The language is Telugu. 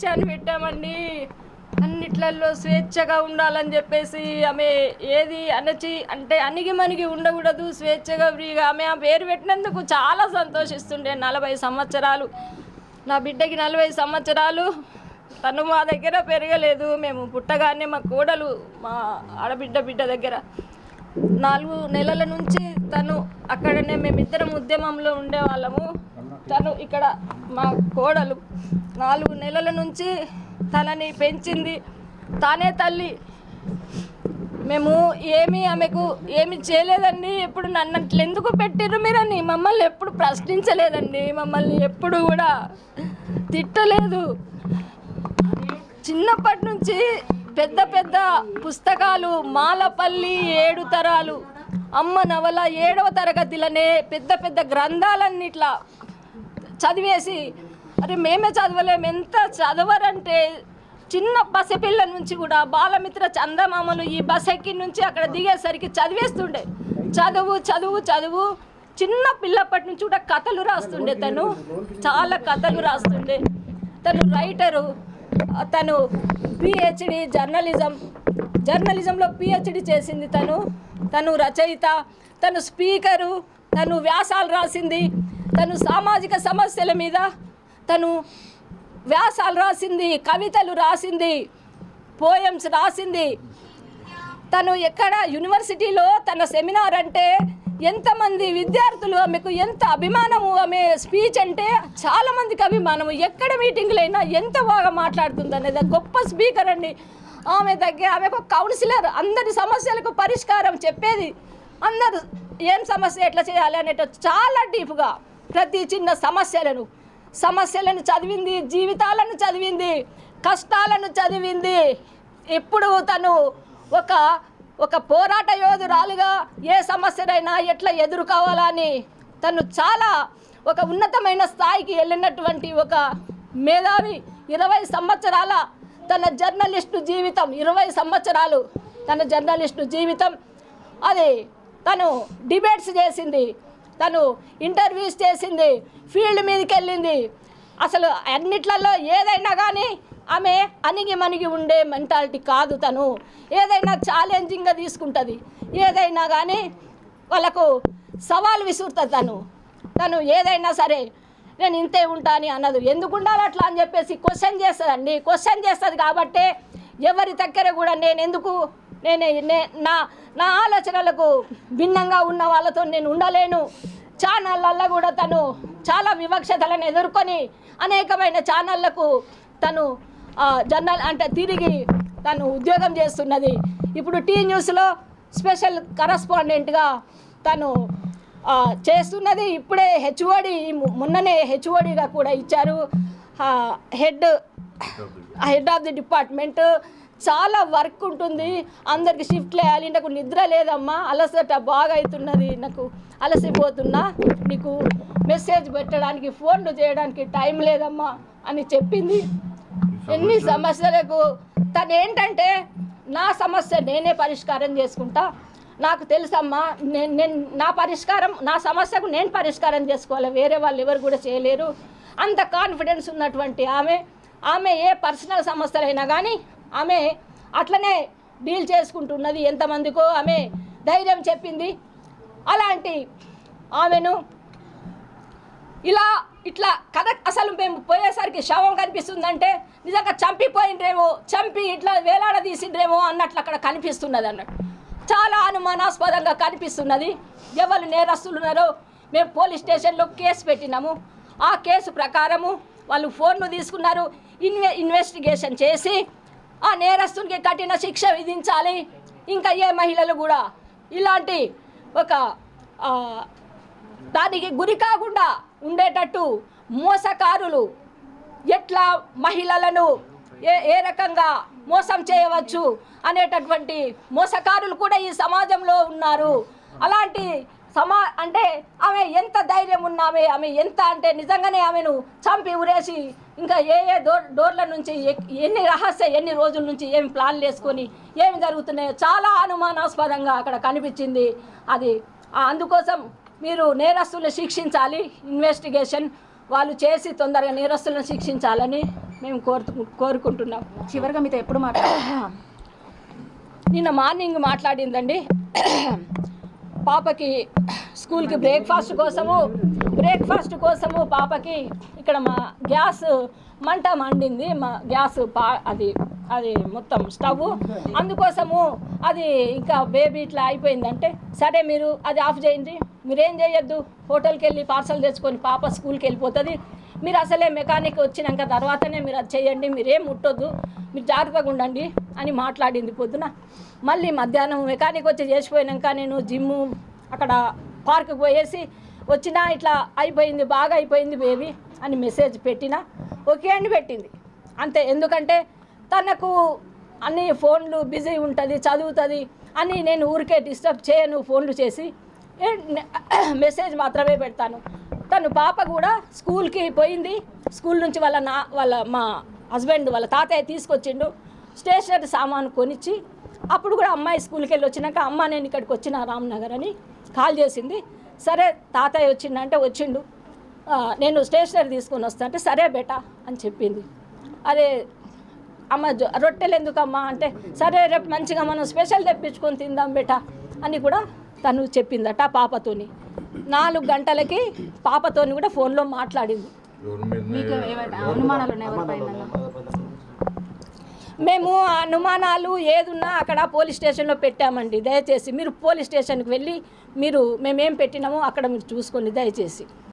స్వేచ్ఛ అని పెట్టామండి. అన్నిట్లలో స్వేచ్ఛగా ఉండాలని చెప్పేసి ఆమె ఏది అనచి అంటే అణిగి మణిగి ఉండకూడదు, స్వేచ్ఛగా ఫ్రీగా ఆమె ఆ పేరు పెట్టినందుకు చాలా సంతోషిస్తుండే. 40 సంవత్సరాలు నా బిడ్డకి 40 సంవత్సరాలు. తను మా దగ్గర పెరగలేదు. మేము పుట్టగానే మా కోడలు మా బిడ్డ దగ్గర 4 నెలల నుంచి తను అక్కడనే మేమిద్దరం ఉద్యమంలో ఉండేవాళ్ళము. తను ఇక్కడ మా కోడలు 4 నెలల నుంచి తనని పెంచింది. తానే తల్లి. మేము ఆమెకు ఏమి చేయలేదండి. ఎప్పుడు నన్ను అట్లా ఎందుకు పెట్టిర్రు మీరని మమ్మల్ని ఎప్పుడు ప్రశ్నించలేదండి. మమ్మల్ని ఎప్పుడు కూడా తిట్టలేదు. చిన్నప్పటి నుంచి పెద్ద పెద్ద పుస్తకాలు మాలపల్లి 7 తరాలు అమ్మ నవల 7వ తరగతిలోనే పెద్ద పెద్ద గ్రంథాలన్నీ ఇట్లా చదివేసి అరే మేమే చదవలేము. ఎంత చదవరంటే చిన్న పసిపిల్ల నుంచి కూడా బాలమిత్ర చందమామలు ఈ బస్ ఎక్కి నుంచి అక్కడ దిగేసరికి చదివేస్తుండే. చదువు చదువు చదువు. చిన్న పిల్లప్పటి నుంచి కూడా కథలు రాస్తుండే. తను చాలా కథలు రాస్తుండే. తను రైటరు. తను పిహెచ్డి జర్నలిజంలో పిహెచ్డి చేసింది. తను రచయిత, తను స్పీకరు, తను వ్యాసాలు రాసింది. తను సామాజిక సమస్యల మీద తను వ్యాసాలు రాసింది, కవితలు రాసింది, పోయమ్స్ రాసింది. తను ఎక్కడ యూనివర్సిటీలో తన సెమినార్ అంటే ఎంతమంది విద్యార్థులు ఆమెకు ఎంత అభిమానము. ఆమె స్పీచ్ అంటే చాలామందికి అభిమానము. ఎక్కడ మీటింగ్లైనా ఎంత బాగా మాట్లాడుతుంది అనేది గొప్ప స్పీకర్ అండి. ఆమెకు కౌన్సిలర్. అందరి సమస్యలకు పరిష్కారం చెప్పేది. అందరూ ఏం సమస్య ఎట్లా చేయాలి అనేట చాలా డీప్గా ప్రతి చిన్న సమస్యలను చదివింది. జీవితాలను చదివింది, కష్టాలను చదివింది. ఇప్పుడు తను ఒక పోరాట యోధురాలుగా ఏ సమస్యనైనా ఎట్లా ఎదుర్కోవాలని తను చాలా ఒక ఉన్నతమైన స్థాయికి వెళ్ళినటువంటి ఒక మేధావి. 20 సంవత్సరాల తన జర్నలిస్టు జీవితం, 20 సంవత్సరాలు తన జర్నలిస్టు జీవితం. అది తను డిబేట్స్ చేసింది, తను ఇంటర్వ్యూస్ చేసింది, ఫీల్డ్ మీదకి వెళ్ళింది. అసలు అన్నిట్లలో ఏదైనా కానీ ఆమె అణిగి మణిగి ఉండే మెంటాలిటీ కాదు. తను ఏదైనా ఛాలెంజింగ్గా తీసుకుంటుంది. ఏదైనా కానీ వాళ్ళకు సవాల్ విసురుతుంది. తను ఏదైనా సరే నేను ఇంతే ఉంటా అని అన్నది. ఎందుకు ఉండాలి అట్లా అని చెప్పేసి క్వశ్చన్ చేస్తుందండి. క్వశ్చన్ చేస్తుంది కాబట్టే ఎవరి దగ్గర కూడా నా ఆలోచనలకు భిన్నంగా ఉన్న వాళ్ళతో నేను ఉండలేను. ఛానళ్ళల్లో కూడా తను చాలా వివక్షతలను ఎదుర్కొని అనేకమైన ఛానళ్లకు తను తిరిగి తను ఉద్యోగం చేస్తున్నది. ఇప్పుడు టీ న్యూస్లో స్పెషల్ కరస్పాండెంట్గా తను చేస్తున్నది. ఇప్పుడే హెచ్ఓడి, మొన్ననే హెచ్ఓడిగా కూడా ఇచ్చారు. Head of the department. చాలా వర్క్ ఉంటుంది. అందరికి షిఫ్ట్లు వేయాలి. నాకు నిద్ర లేదమ్మా, అలసట బాగా అవుతున్నది, నాకు అలసిపోతున్నా, నీకు మెసేజ్ పెట్టడానికి ఫోన్లు చేయడానికి టైం లేదమ్మా అని చెప్పింది. ఎన్ని సమస్యలకు తను ఏంటంటే నా సమస్య నేనే పరిష్కారం చేసుకుంటా, నాకు తెలుసమ్మా, నా సమస్యకు నేను పరిష్కారం చేసుకోవాలి, వేరే వాళ్ళు ఎవరు కూడా చేయలేరు. అంత కాన్ఫిడెన్స్ ఉన్నటువంటి ఆమె ఏ పర్సనల్ సమస్యలైనా కానీ ఆమె అట్లనే డీల్ చేసుకుంటున్నది. ఎంతమందికో ఆమె ధైర్యం చెప్పింది. అలాంటి ఆమెను ఇట్లా కథ అసలు మేము పోయేసరికి శవం కనిపిస్తుందంటే నిజంగా చంపి ఇట్లా వేలాడదీసిండ్రేమో అన్నట్లు అక్కడ కనిపిస్తున్నది అన్నట్టు. చాలా అనుమానాస్పదంగా కనిపిస్తున్నది. ఎవరు నేరస్తులున్నారో మేము పోలీస్ స్టేషన్లో కేసు పెట్టినాము. ఆ కేసు ప్రకారము వాళ్ళు ఫోన్లు తీసుకున్నారు. ఇన్వెస్టిగేషన్ చేసి ఆ నేరస్తునికి కఠిన శిక్ష విధించాలి. ఇంకా ఏ మహిళలు కూడా ఇలాంటి దానికి గురి కాకుండా ఉండేటట్టు మోసకారులు ఎట్లా మహిళలను ఏ రకంగా మోసం చేయవచ్చు అనేటటువంటి మోసకారులు కూడా ఈ సమాజంలో ఉన్నారు. అలాంటి అంటే ఆమె ఎంత ధైర్యం ఉన్నామే, ఆమె ఎంత అంటే నిజంగానే ఆమెను చంపి ఉరేసి ఇంకా ఏ డోర్ల నుంచి ఎన్ని రోజుల నుంచి ఏమి ప్లాన్లు వేసుకొని ఏమి జరుగుతున్నాయో చాలా అనుమానాస్పదంగా అక్కడ కనిపించింది. అది అందుకోసం మీరు నేరస్తులను శిక్షించాలి, ఇన్వెస్టిగేషన్ వాళ్ళు చేసి తొందరగా నేరస్తులను శిక్షించాలని మేము కోరుకుంటున్నాం. చివరిగా మీతో ఎప్పుడు మాట్లాడారు? నిన్న మార్నింగ్ మాట్లాడిందండి. పాపకి స్కూల్కి బ్రేక్ఫాస్ట్ కోసము పాపకి ఇక్కడ మా గ్యాస్ మంట మండింది. మా గ్యాస్ అది మొత్తం స్టవ్, అందుకోసము అది ఇంకా బేబీ ఇట్లా అయిపోయిందంటే, సరే మీరు అది ఆఫ్ చేయండి, మీరేం చేయొద్దు, హోటల్కి వెళ్ళి పార్సల్ తెచ్చుకొని పాప స్కూల్కి వెళ్ళిపోతుంది, మీరు అసలే మెకానిక్ వచ్చినాక తర్వాతనే మీరు అది చేయండి, మీరేం ముట్టొద్దు, మీరు జాగ్రత్తగా ఉండండి అని మాట్లాడింది పొద్దున. మళ్ళీ మధ్యాహ్నం మెకానిక్ వచ్చి చేసిపోయినాక నేను జిమ్ము అక్కడ పార్క్కి పోయేసి వచ్చినా ఇట్లా అయిపోయింది, బాగా అయిపోయింది బేబీ అని మెసేజ్ పెట్టినా ఓకే అని పెట్టింది అంతే. ఎందుకంటే తనకు అన్ని ఫోన్లు బిజీ ఉంటుంది, చదువుతుంది అని నేను ఊరికే డిస్టర్బ్ చేయను, ఫోన్లు చేసి మెసేజ్ మాత్రమే పెడతాను. తను పాప కూడా స్కూల్కి పోయింది. స్కూల్ నుంచి మా హస్బెండ్ వాళ్ళ తాతయ్య తీసుకొచ్చిండు, స్టేషనరీ సామాను కొనిచ్చి. అప్పుడు కూడా అమ్మాయి స్కూల్కి వెళ్ళి వచ్చినాక అమ్మ నేను ఇక్కడికి వచ్చిన రామ్నగర్ అని కాల్ చేసింది. సరే తాతయ్య వచ్చిండంటే వచ్చిండు, నేను స్టేషనరీ తీసుకొని వస్తా అంటే సరే బేటా అని చెప్పింది. అదే అమ్మ రొట్టెలు ఎందుకమ్మా అంటే సరే రేపు మంచిగా మనం స్పెషల్ తెప్పించుకొని తిందాం బేటా అని కూడా తను చెప్పిందట పాపతోని. 4 గంటలకి పాపతోని కూడా ఫోన్లో మాట్లాడింది. మేము అనుమానాలు ఏదున్నా అక్కడ పోలీస్ స్టేషన్లో పెట్టామండి. దయచేసి మీరు పోలీస్ స్టేషన్కి వెళ్ళి మేమేం పెట్టినామో అక్కడ మీరు చూసుకోండి దయచేసి.